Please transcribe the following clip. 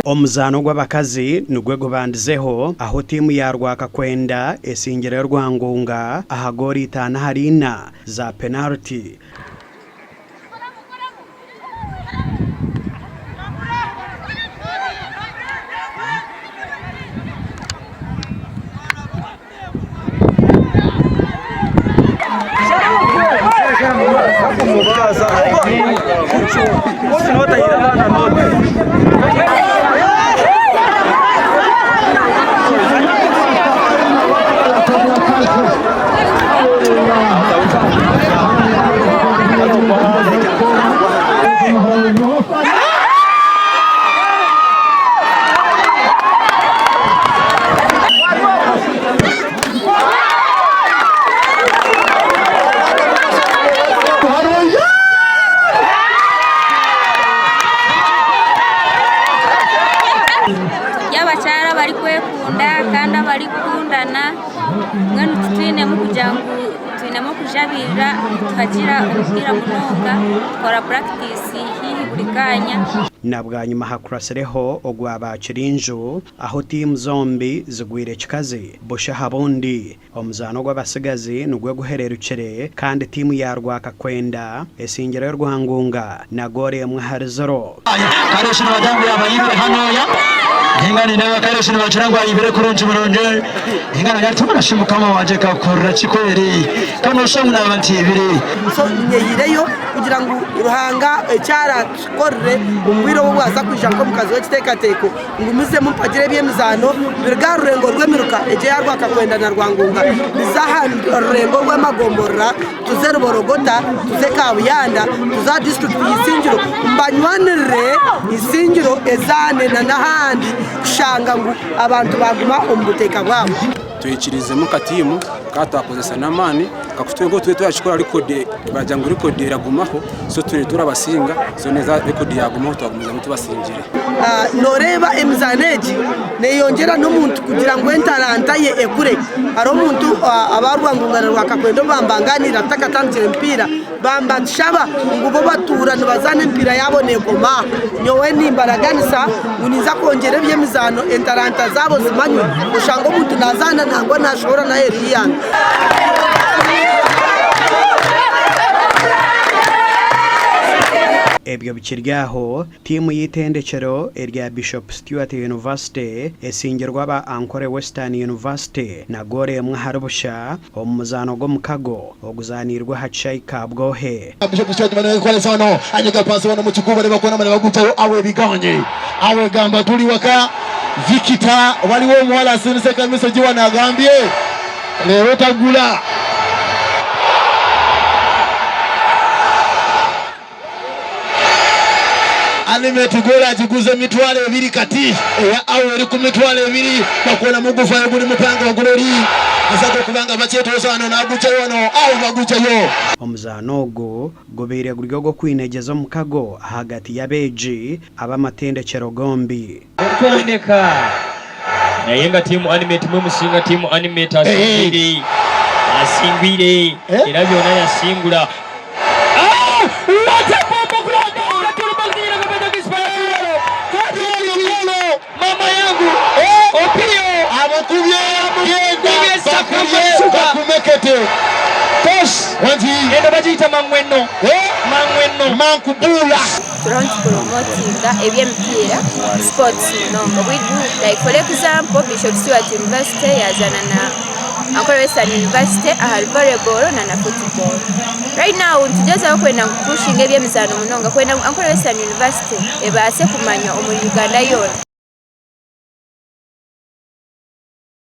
Omuzano gw'abakazi nugwe gubandizeho aho timu ya Rwakakwenda esingire Rwangunga ahagori 5-4 za penalty. Y'abachara bari kwekunda kandi bari kundana ngano tutine mu kujangu twinamo kujabira tukagira umupira munonga kora practice hihi burikanya nabwa nyuma hakurasereho ogwaba Kirinjo aho team zombi zigwire kikaze bosha habundi omuzano gw'abasigazi nugwe guhererukire kandi team ya Rwakakwenda esingire Rwangunga na gore mwe harizoro kareshino badambu yabayibe hanoya ingani nawe kareshino bacirangwa ibere kuronje muronje ingana yatumura shimukama waje kakora chikweri kano shomuna abantu ibiri so nyeyireyo kugira ngo Ruhanga cyara korre umwiro wo bwaza kwishanko mukazi we kitekateko ngumize mu pagire byemizano birgarurengo rwemiruka eje ya Rwakakwenda na Rwangunga bizahanda rurengo rw'amagombora tuzere borogota tuzeka buyanda tuza district y'isingiro mbanywanire isingiro ezane na nahandi shanga ngo abantu baguma umuteka bwabo tuyikirize mu katimu katakoze sanamani kakutwe ngo tuwe twashikora record bajya ngo record iragumaho so turabasinga so neza record yagumaho twagumiza ngo tubasingire noreba emzaneji ne yongera n'umuntu kugira ngo entaranta ye ekure aro umuntu abarwangunga Rwakakwenda bambanganira takatantire mpira bambashaba ngo bo batura nibazane mpira yabone goma nyowe nimbaraganisa uniza kongera byemizano entaranta zabo zimanywe ushango umuntu nazana ntango nashobora na Eliya ebyo bikiryaho timu yitendekero erya Bishop Stuart University esingirwa ba Ankore Western University na gore mwe harubusha omuzano go mukago oguzanirwa hacai kabwohe Bishop Stuart Manuel kwale sono anyega pasi wana muchikuba ne bakona mane bagutayo awe biganye awe gamba tuli waka Vikita waliwo mwala sinise kamiso jiwa na gambie lero tagula Animate gola jiguze mitwale ebiri kati ya awe eri ku mitwale ebiri bakona mugufa yabuli mupanga wa golori asako kubanga bacheto sano na gucha yono au bagucha yo omuzano go gobere guryo go kwinegeza mukago hagati yabeji abamatendekero gombi kuboneka nayenga team animate mu mushinga team animate asingwire irabyona yasingura mama yangu opio abakubye kumekete tos wanji endo bajita mangweno mankubula turont promotinga ebyempira sports no we do like for example Bishop Stuart University yazana na Ankore Western University ahal volleyball na football right now tujeza kwenda pushing ebyemizano munonga kwenda Ankore Western University ebase kumanya omuri Uganda yona